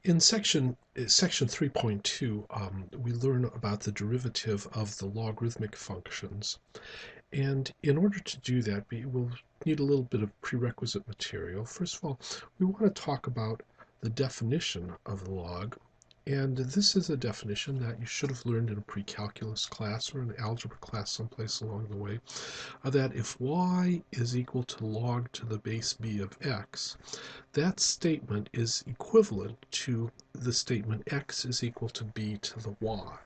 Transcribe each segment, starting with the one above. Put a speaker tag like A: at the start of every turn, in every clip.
A: In section 3.2, we learn about the derivative of the logarithmic functions. And in order to do that, we will need a little bit of prerequisite material. First of all, we want to talk about the definition of the log. And this is a definition that you should have learned in a pre-calculus class or an algebra class someplace along the way, that if y is equal to log to the base b of x, that statement is equivalent to the statement x is equal to b to the y.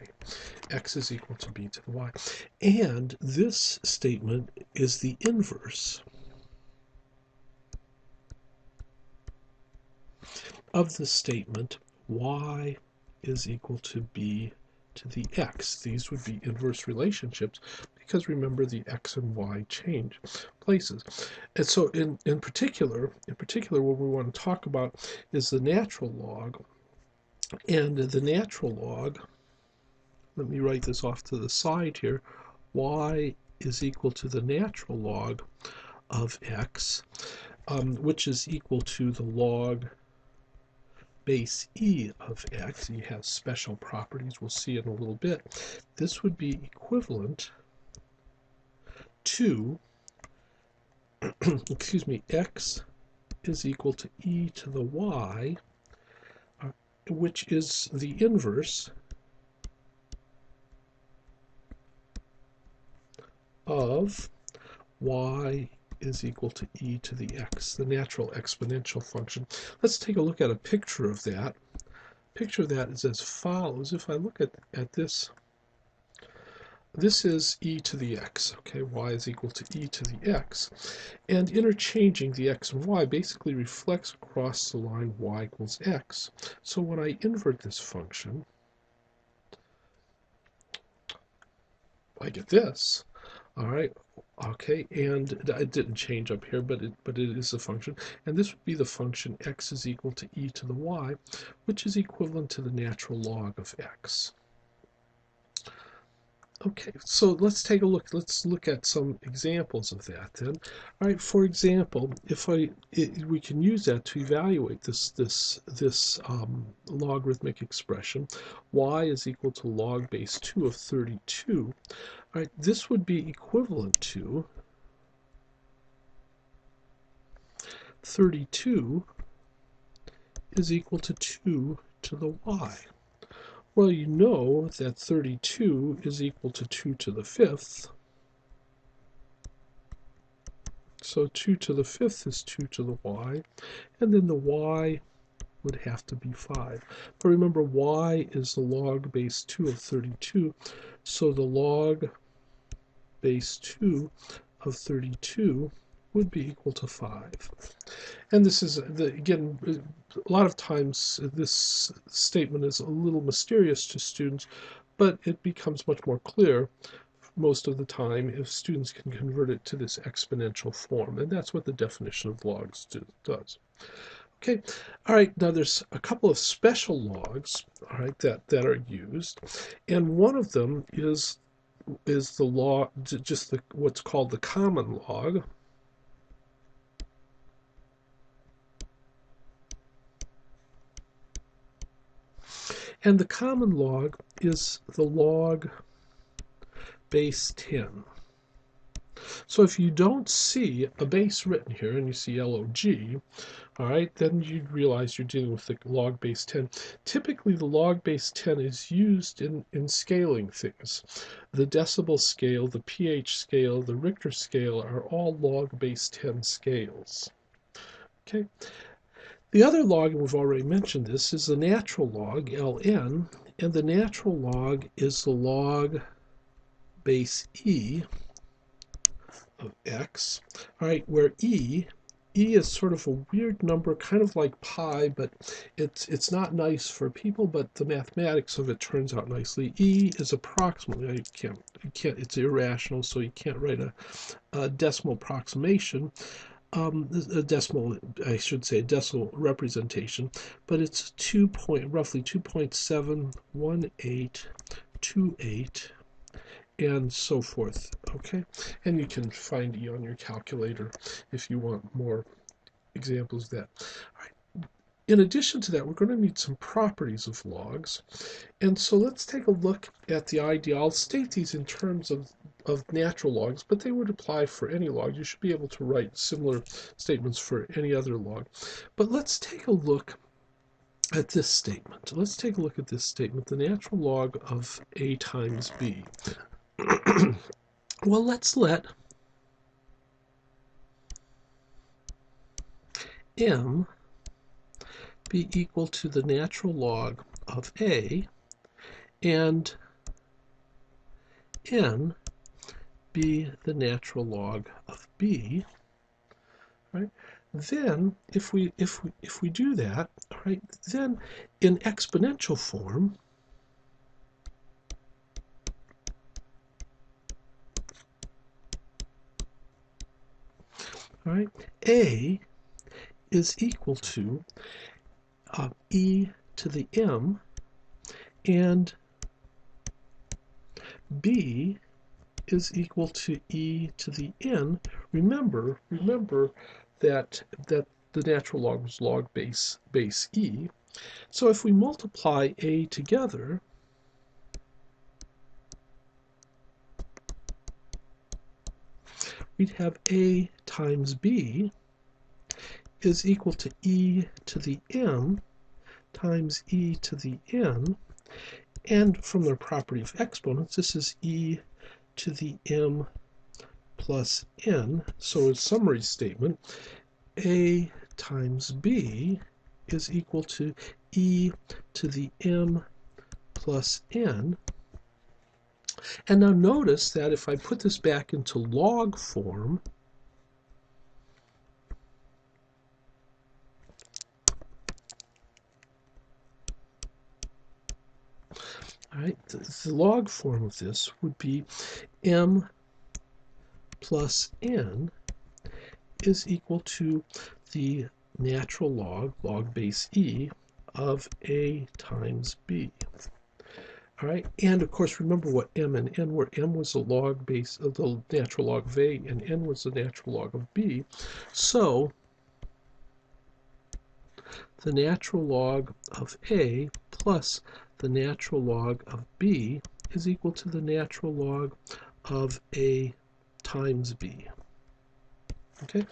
A: X is equal to b to the y. And this statement is the inverse of the statement y is equal to b to the x. These would be inverse relationships because remember the x and y change places. And so in particular what we want to talk about is the natural log. And the natural log, let me write this off to the side here, y is equal to the natural log of x, which is equal to the log base e of x. E has special properties we'll see in a little bit. This would be equivalent to, excuse me, x is equal to e to the y, which is the inverse of y is equal to e to the x, the natural exponential function. Let's take a look at a picture of that. Picture of that is as follows. If I look at this, this is e to the x, okay? Y is equal to e to the x. And interchanging the x and y basically reflects across the line y equals x. So when I invert this function, I get this. All right, okay, and it didn't change up here, but it is a function, and this would be the function x is equal to e to the y, which is equivalent to the natural log of x. Okay, so let's take a look. Let's look at some examples of that then. All right, for example, if we can use that to evaluate this logarithmic expression, y is equal to log base 2 of 32. All right, this would be equivalent to 32 is equal to 2 to the y. Well, you know that 32 is equal to 2 to the 5th. So 2 to the 5th is 2 to the y, and then the y would have to be 5. But remember, y is the log base 2 of 32, so the log base 2 of 32 would be equal to 5. And this is, again, a lot of times this statement is a little mysterious to students, but it becomes much more clear most of the time if students can convert it to this exponential form. And that's what the definition of logs does. Okay, all right, now there's a couple of special logs, all right, that are used. And one of them is the log, just what's called the common log. And the common log is the log base 10. So if you don't see a base written here and you see log, all right, then you realize you're dealing with the log base 10. Typically, the log base 10 is used in scaling things. The decibel scale, the pH scale, the Richter scale are all log base 10 scales. Okay. The other log, and we've already mentioned this, is the natural log, ln, and the natural log is the log base e of x, all right, where e is sort of a weird number, kind of like pi, but it's not nice for people, but the mathematics of it turns out nicely. E is approximately, you can't, it's irrational, so you can't write a decimal approximation. A decimal, I should say, decimal representation, but it's roughly 2.71828 and so forth. Okay, and you can find E on your calculator if you want more examples of that. All right. in addition to that, we're going to need some properties of logs. And so let's take a look at the idea. I'll state these in terms of natural logs, but they would apply for any log. You should be able to write similar statements for any other log. But let's take a look at this statement. Let's take a look at this statement, the natural log of a times b. Well, let's let m be equal to the natural log of a and n be the natural log of b, right? Then if we do that, right, then in exponential form, right, a is equal to e to the m, and b is equal to e to the n. Remember that the natural log was log base e. So if we multiply a together, we'd have a times b is equal to e to the m times e to the n, and from the property of exponents, this is e to the m plus n. So in summary statement, a times b is equal to e to the m plus n. And now notice that if I put this back into log form, all right, the log form of this would be m plus n is equal to the natural log base e, of a times b. All right, and of course, remember what m and n were. M was the log base of the natural log of a, and n was the natural log of b. So the natural log of a plus the natural log of b is equal to the natural log of a times b. Okay,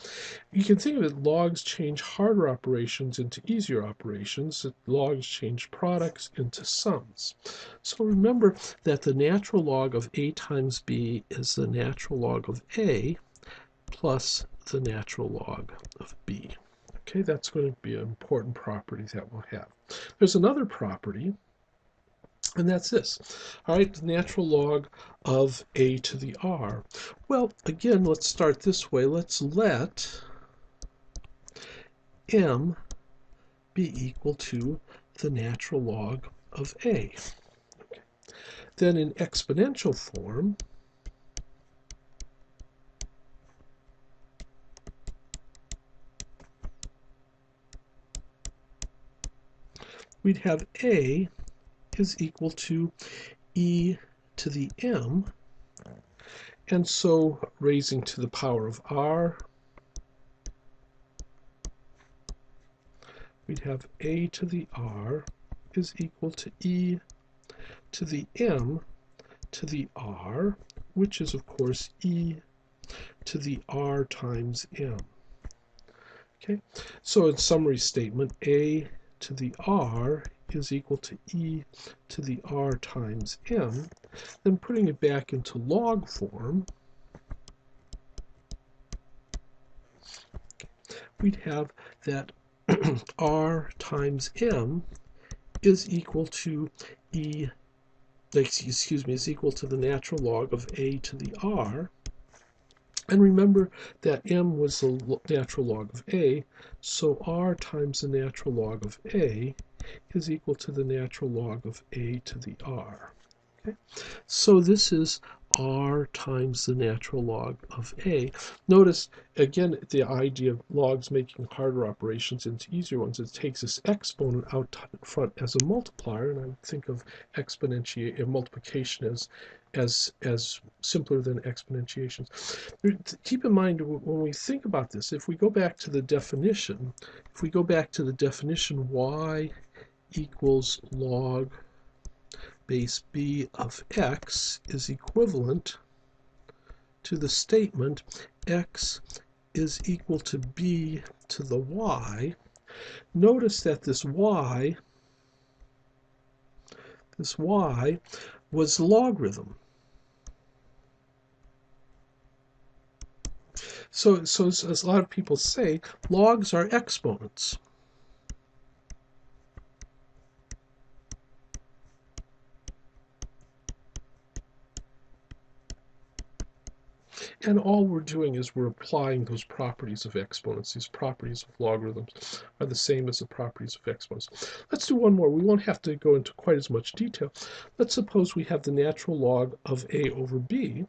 A: you can think of it, logs change harder operations into easier operations. Logs change products into sums. So remember that the natural log of a times b is the natural log of a plus the natural log of b. Okay, that's going to be an important property that we'll have. There's another property, and that's this. All right, the natural log of a to the r. Well, again, let's start this way. Let's let m be equal to the natural log of a. Okay. Then in exponential form, we'd have a is equal to e to the m, and so raising to the power of r, we'd have a to the r is equal to e to the m to the r, which is of course e to the r times m. Okay, so in summary statement, a to the r is equal to e to the r times m. Then putting it back into log form, we'd have that r times m is equal to is equal to the natural log of a to the r. And remember that m was the natural log of a, so r times the natural log of a is equal to the natural log of a to the r. Okay? So this is r times the natural log of a. Notice, again, the idea of logs making harder operations into easier ones. It takes this exponent out front as a multiplier, and I would think of multiplication as simpler than exponentiations. Keep in mind, when we think about this, if we go back to the definition, y equals log base b of x is equivalent to the statement x is equal to b to the y. Notice that this y was logarithm. So as a lot of people say, logs are exponents. And all we're doing is we're applying those properties of exponents. These properties of logarithms are the same as the properties of exponents. Let's do one more. We won't have to go into quite as much detail. Let's suppose we have the natural log of a over b.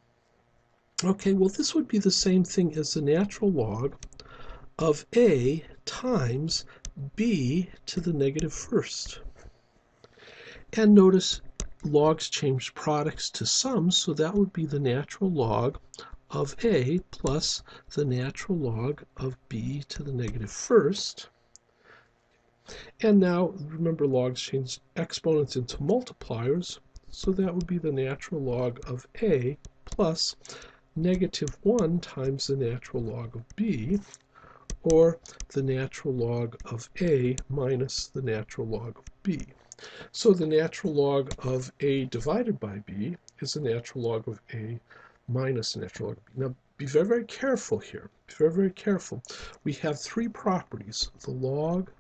A: Okay, well, this would be the same thing as the natural log of a times b to the negative first. And notice logs change products to sums, so that would be the natural log of a plus the natural log of b to the negative first. And now, remember, logs change exponents into multipliers, so that would be the natural log of a plus -1 times the natural log of b, or the natural log of a minus the natural log of b. So the natural log of a divided by b is the natural log of a minus the natural log of b. Now, be very, very careful here. Be very, very careful. We have three properties. The log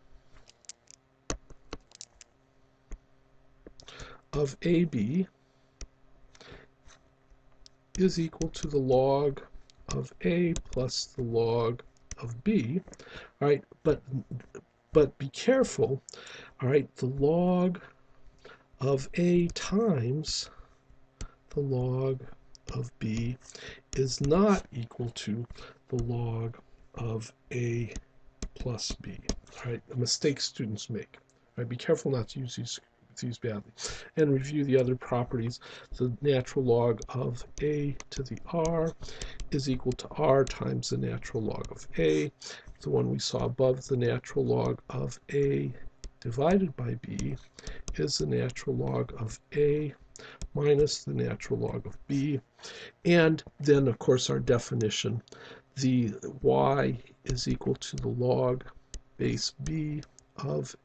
A: of ab is equal to the log of a plus the log of b. All right, but be careful. All right, the log of a times the log of b is not equal to the log of a plus b. All right, a mistake students make. All right, be careful not to use these badly. And review the other properties. The natural log of a to the r is equal to r times the natural log of a. The one we saw above, the natural log of a divided by b, is the natural log of a minus the natural log of b. And then, of course, our definition, the y is equal to the log base b of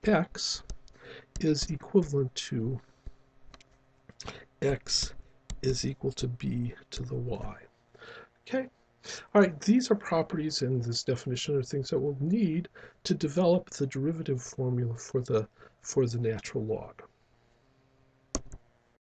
A: x is equivalent to x is equal to b to the y. Okay? All right, these are properties in this definition are things that we'll need to develop the derivative formula for the natural log.